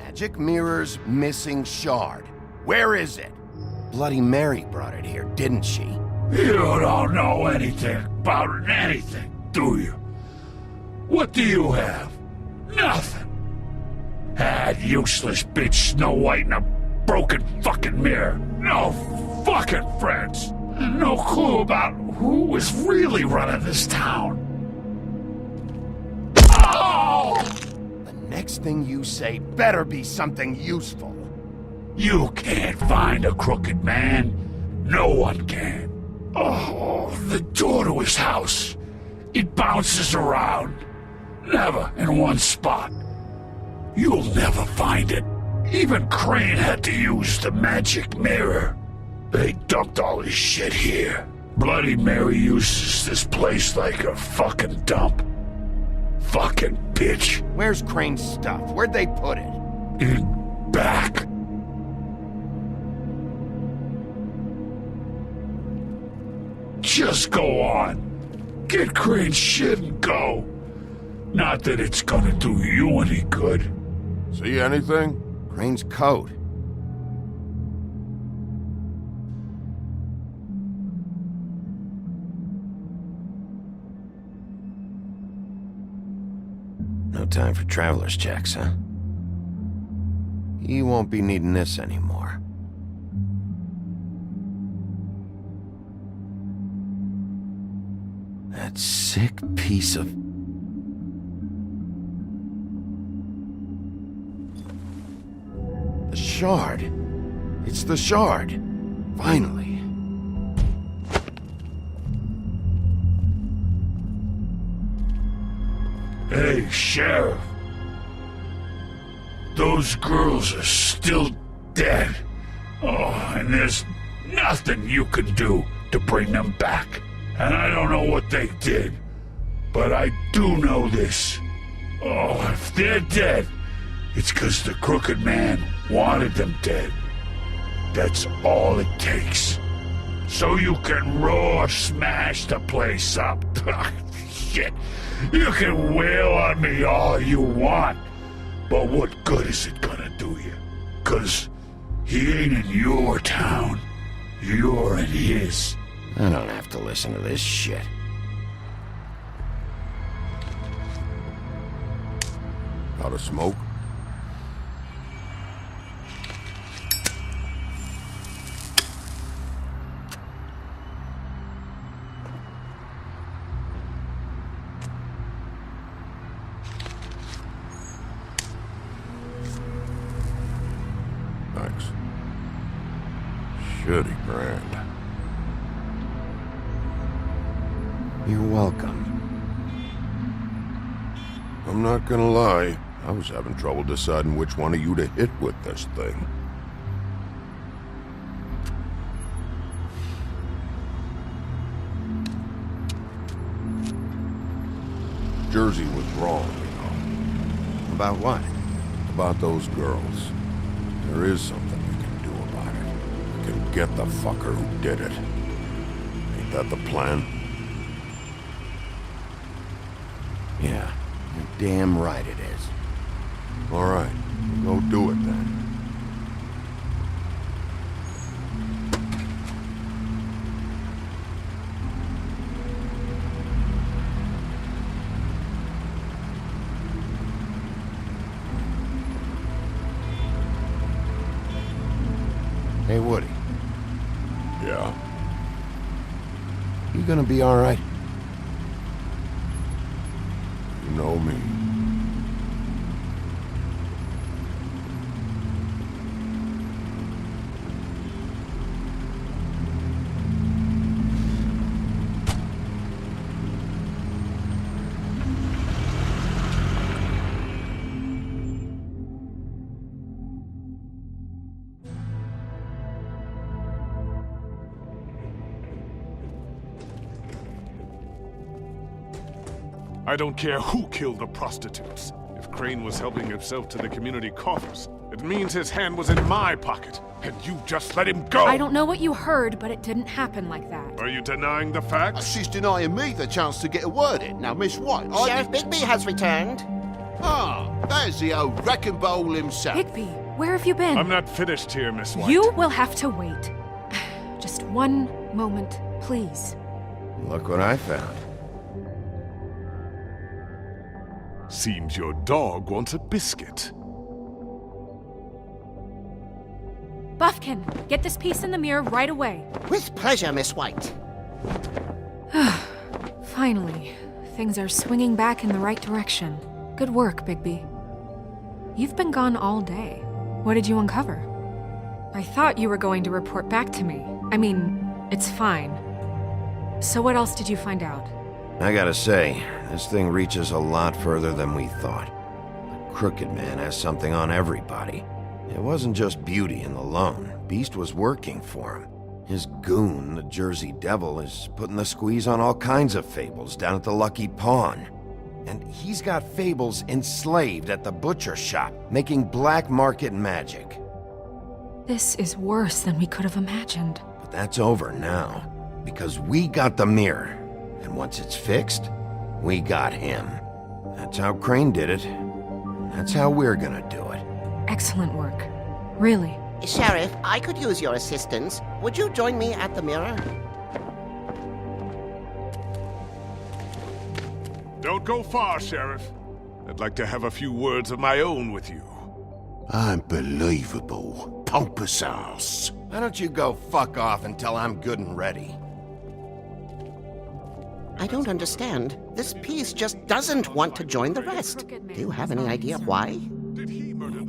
magic mirror's missing shard. Where is it? Bloody Mary brought it here, didn't she? You don't know anything about anything, do you? What do you have? Nothing. That useless bitch Snow White and a broken fucking mirror. No fucking friends. And no clue about who was really running this town. Oh! The next thing you say better be something useful. You can't find a crooked man. No one can. Oh, the door to his house. It bounces around. Never in one spot. You'll never find it. Even Crane had to use the magic mirror. They dumped all his shit here. Bloody Mary uses this place like a fucking dump. Fucking bitch. Where's Crane's stuff? Where'd they put it? In back. Just go on. Get Crane's shit and go. Not that it's gonna do you any good. See anything? Crane's coat. No time for traveler's checks, huh? You won't be needing this anymore. That sick piece of... The shard. It's the shard. Finally. Hey, Sheriff. Those girls are still dead. Oh, and there's nothing you can do to bring them back. And I don't know what they did, but I do know this. Oh, if they're dead, it's 'cause the Crooked Man wanted them dead. That's all it takes. So you can roar smash the place up. Shit. You can wail on me all you want, but what good is it gonna do you? 'Cause he ain't in your town. You're in his. I don't have to listen to this shit. Out of smoke? Thanks. Shitty brand. You're welcome. I'm not gonna lie, I was having trouble deciding which one of you to hit with this thing. Jersey was wrong, you know. About what? About those girls. There is something we can do about it. We can get the fucker who did it. Ain't that the plan? Yeah, you're damn right it is. All right, go do it then. Hey, Woody. Yeah? You gonna be all right? You know me. I don't care who killed the prostitutes. If Crane was helping himself to the community coffers, it means his hand was in my pocket, and you just let him go! I don't know what you heard, but it didn't happen like that. Are you denying the facts? She's denying me the chance to get a word in. Now, Miss White, Sheriff Bigby has returned. Ah, There's the old wrecking ball himself. Higby, where have you been? I'm not finished here, Miss White. You will have to wait. Just one moment, please. Look what I found. Seems your dog wants a biscuit. Buffkin, get this piece in the mirror right away. With pleasure, Miss White. Finally, things are swinging back in the right direction. Good work, Bigby. You've been gone all day. What did you uncover? I thought you were going to report back to me. I mean, it's fine. So what else did you find out? I gotta say, this thing reaches a lot further than we thought. The Crooked Man has something on everybody. It wasn't just Beauty and the Lone. Beast was working for him. His goon, the Jersey Devil, is putting the squeeze on all kinds of fables down at the Lucky Pawn. And he's got fables enslaved at the butcher shop, making black market magic. This is worse than we could have imagined. But that's over now, because we got the mirror. And once it's fixed, we got him. That's how Crane did it. And that's how we're gonna do it. Excellent work. Really. Sheriff, I could use your assistance. Would you join me at the mirror? Don't go far, Sheriff. I'd like to have a few words of my own with you. Unbelievable. Pompous ass. Why don't you go fuck off until I'm good and ready? I don't understand. This piece just doesn't want to join the rest. Do you have any idea why?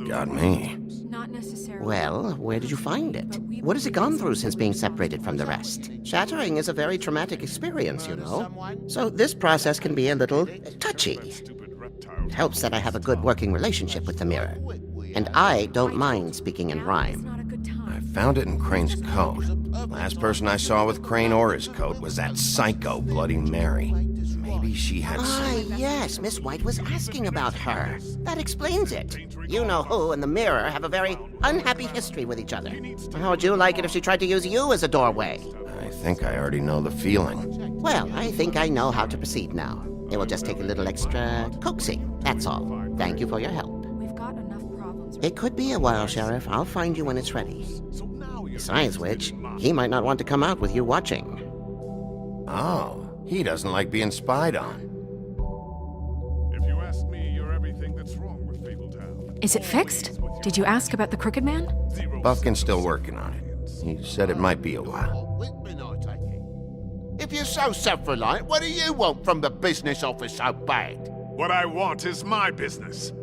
Got me. Not necessarily. Well, where did you find it? What has it gone through since being separated from the rest? Shattering is a very traumatic experience, you know. So this process can be a little touchy. It helps that I have a good working relationship with the mirror. And I don't mind speaking in rhyme. I found it in Crane's coat. Last person I saw with Crane or his coat was that psycho Bloody Mary. Maybe she had some... Yes, Miss White was asking about her. That explains it. You know who and the mirror have a very unhappy history with each other. How would you like it if she tried to use you as a doorway? I think I already know the feeling. Well, I think I know how to proceed now. It will just take a little extra coaxing, that's all. Thank you for your help. We've got enough problems. It could be a while, Sheriff. I'll find you when it's ready. Besides which, he might not want to come out with you watching. Oh, he doesn't like being spied on. If you ask me, you're everything that's wrong with Fabletown. Is it fixed? Did you ask about the Crooked Man? Buffkin's still working on it. He said it might be a while. If you're so self-reliant, what do you want from the business office so bad? What I want is my business.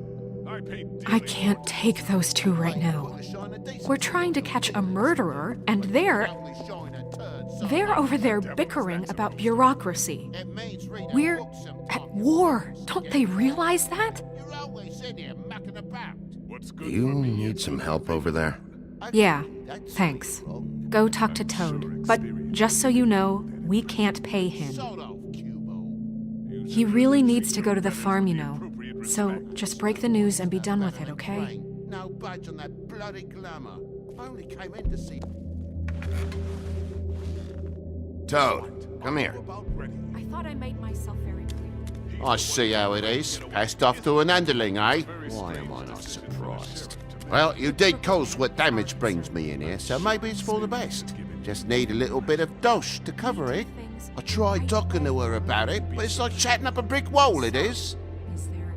I can't take those two right now. We're trying to catch a murderer, and they're over there bickering about bureaucracy. We're at war. Don't they realize that? Do you need some help over there? Yeah, thanks. Go talk to Toad. But just so you know, we can't pay him. He really needs to go to the farm, you know. So just break the news and be done with it, okay? No budge on that bloody glamour. I only came in to see... Toad, come here. I thought I made myself very clear. I see how it is. Passed off to an underling, eh? Why am I not surprised? Well, you did cause what damage brings me in here, so maybe it's for the best. Just need a little bit of dosh to cover it. I tried talking to her about it, but it's like chatting up a brick wall, it is.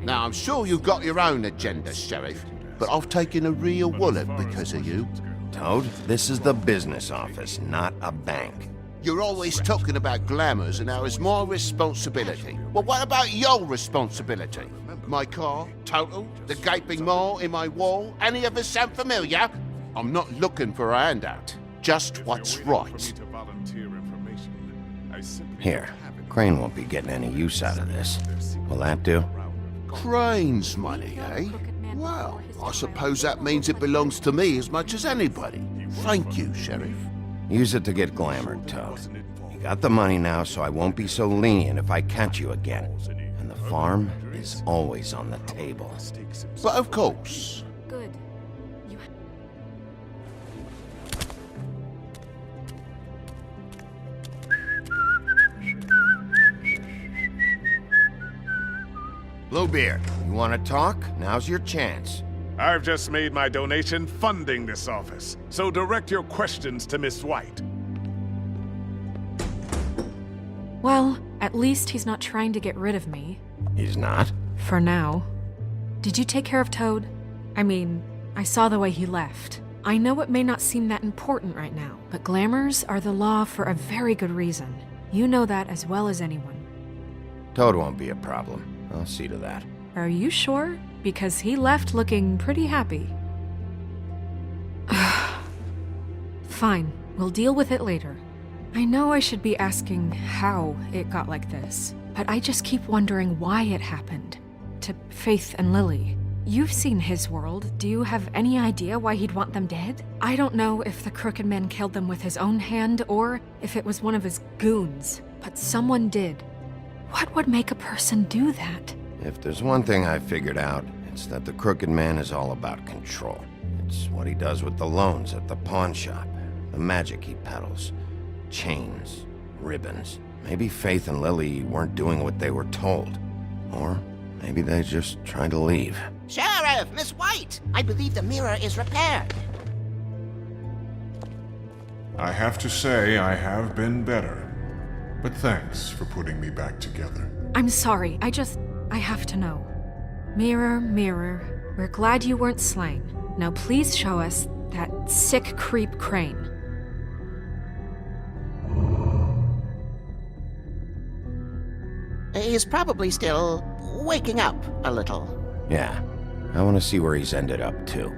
Now, I'm sure you've got your own agenda, Sheriff, but I've taken a real wallet because of you. Toad, this is the business office, not a bank. You're always talking about glamours and how it's my responsibility. Well, what about your responsibility? My car, total, the gaping maw in my wall, any of us sound familiar? I'm not looking for a handout, just what's right. Here, Crane won't be getting any use out of this. Will that do? Crane's money, eh? Well, I suppose that means it belongs to me as much as anybody. Thank you, Sheriff. Use it to get glamored, Toad. You got the money now, so I won't be so lenient if I catch you again. And the farm is always on the table. But of course. Good. Bluebeard, you want to talk? Now's your chance. I've just made my donation funding this office, so direct your questions to Miss White. Well, at least he's not trying to get rid of me. He's not? For now. Did you take care of Toad? I mean, I saw the way he left. I know it may not seem that important right now, but glamours are the law for a very good reason. You know that as well as anyone. Toad won't be a problem. I'll see to that. Are you sure? Because he left looking pretty happy. Fine, we'll deal with it later. I know I should be asking how it got like this, but I just keep wondering why it happened. To Faith and Lily. You've seen his world. Do you have any idea why he'd want them dead? I don't know if the Crooked Man killed them with his own hand or if it was one of his goons, but someone did. What would make a person do that? If there's one thing I figured out, it's that the Crooked Man is all about control. It's what he does with the loans at the pawn shop, the magic he peddles, chains, ribbons. Maybe Faith and Lily weren't doing what they were told. Or maybe they just tried to leave. Sheriff, Miss White! I believe the mirror is repaired. I have to say I have been better. But thanks for putting me back together. I'm sorry, I have to know. Mirror, mirror, we're glad you weren't slain. Now please show us that sick creep Crane. He's probably still waking up a little. Yeah, I want to see where he's ended up, too.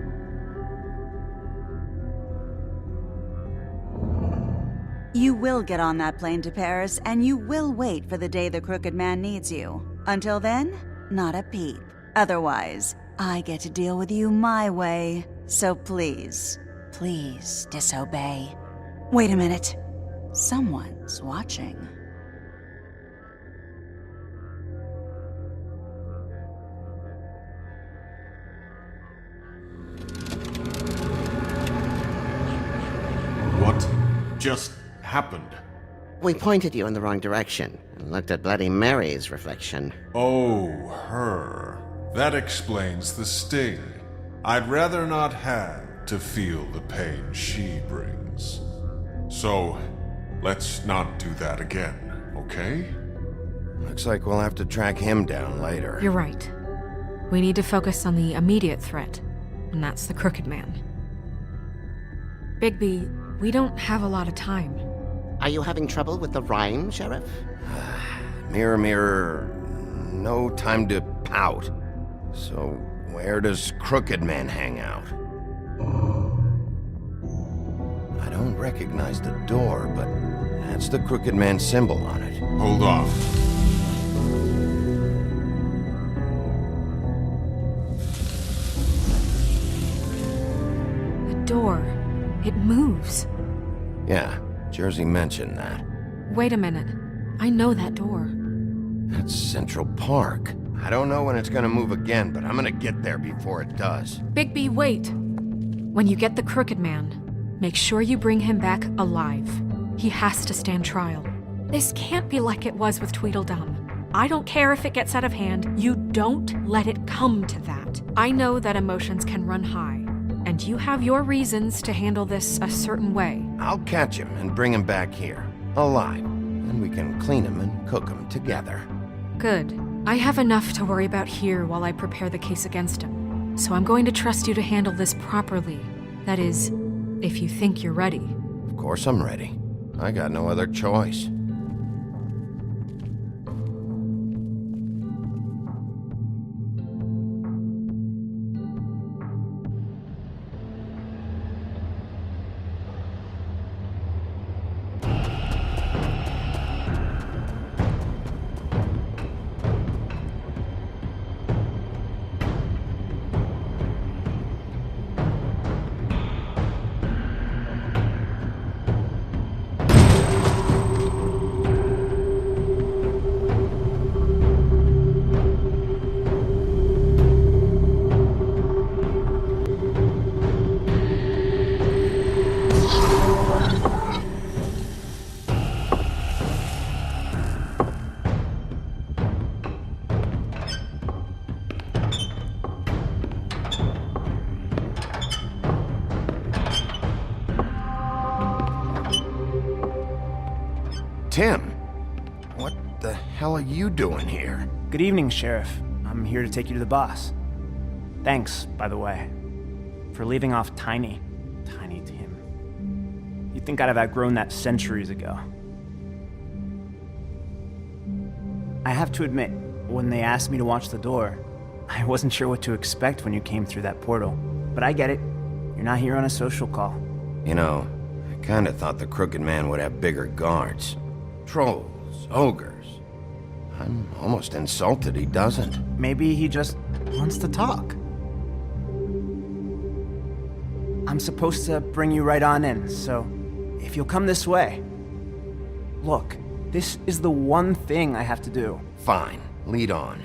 You will get on that plane to Paris, and you will wait for the day the Crooked Man needs you. Until then, not a peep. Otherwise, I get to deal with you my way. So please, please disobey. Wait a minute. Someone's watching. What just happened? We pointed you in the wrong direction and looked at Bloody Mary's reflection. Oh, her. That explains the sting. I'd rather not have to feel the pain she brings. So, let's not do that again, okay? Looks like we'll have to track him down later. You're right. We need to focus on the immediate threat, and that's the Crooked Man. Bigby, we don't have a lot of time. Are you having trouble with the rhyme, Sheriff? Mirror, mirror, no time to pout. So, where does Crooked Man hang out? I don't recognize the door, but that's the Crooked Man symbol on it. Hold on. The door. It moves. Yeah, Jersey mentioned that. Wait a minute. I know that door. That's Central Park. I don't know when it's gonna move again, but I'm gonna get there before it does. Bigby, wait! When you get the Crooked Man, make sure you bring him back alive. He has to stand trial. This can't be like it was with Tweedledum. I don't care if it gets out of hand. You don't let it come to that. I know that emotions can run high, and you have your reasons to handle this a certain way. I'll catch him and bring him back here, alive. Then we can clean him and cook him together. Good. I have enough to worry about here while I prepare the case against him. So I'm going to trust you to handle this properly. That is, if you think you're ready. Of course I'm ready. I got no other choice. Tim, what the hell are you doing here? Good evening, Sheriff. I'm here to take you to the boss. Thanks, by the way, for leaving off Tiny Tim. You'd think I'd have outgrown that centuries ago. I have to admit, when they asked me to watch the door, I wasn't sure what to expect when you came through that portal. But I get it. You're not here on a social call. You know, I kinda thought the Crooked Man would have bigger guards. Trolls, ogres. I'm almost insulted he doesn't. Maybe he just wants to talk. I'm supposed to bring you right on in, so if you'll come this way. Look, this is the one thing I have to do. Fine, lead on.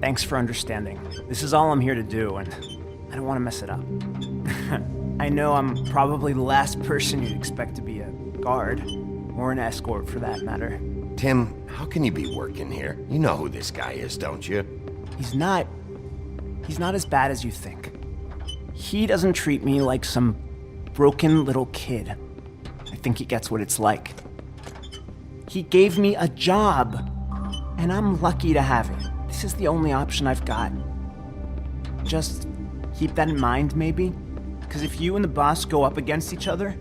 Thanks for understanding. This is all I'm here to do, and I don't want to mess it up. I know I'm probably the last person you'd expect to be a guard, or an escort for that matter. Tim, how can you be working here? You know who this guy is, don't you? He's not as bad as you think. He doesn't treat me like some broken little kid. I think he gets what it's like. He gave me a job, and I'm lucky to have it. This is the only option I've got. Just keep that in mind, maybe? Because if you and the boss go up against each other,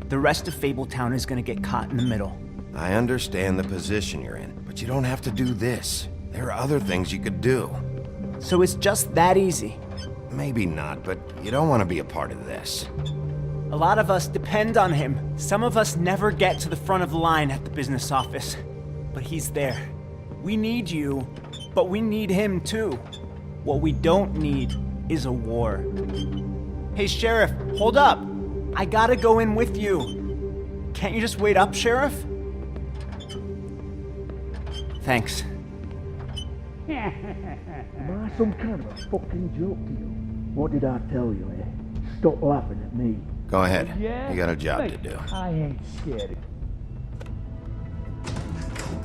the rest of Fabletown is gonna get caught in the middle. I understand the position you're in, but you don't have to do this. There are other things you could do. So it's just that easy? Maybe not, but you don't want to be a part of this. A lot of us depend on him. Some of us never get to the front of the line at the business office. But he's there. We need you, but we need him too. What we don't need is a war. Hey, Sheriff, hold up. I gotta go in with you. Can't you just wait up, Sheriff? Thanks. Am I some kind of a fucking joke to you? What did I tell you, eh? Stop laughing at me. Go ahead. Yeah? You got a job to Look, do. I ain't scared.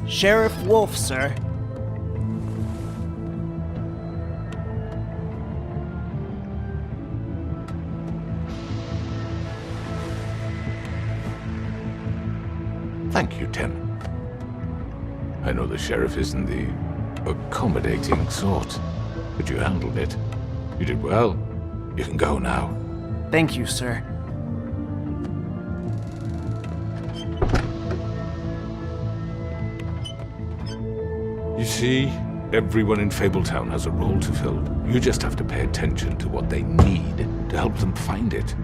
Sheriff Wolf, sir. Thank you, Tim. I know the sheriff isn't the accommodating sort, but you handled it. You did well. You can go now. Thank you, sir. You see, everyone in Fabletown has a role to fill. You just have to pay attention to what they need to help them find it.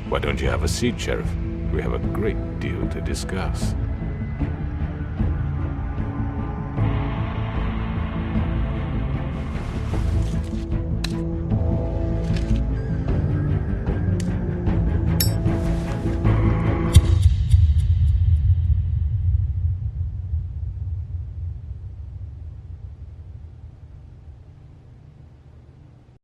Why don't you have a seat, Sheriff? We have a great deal to discuss.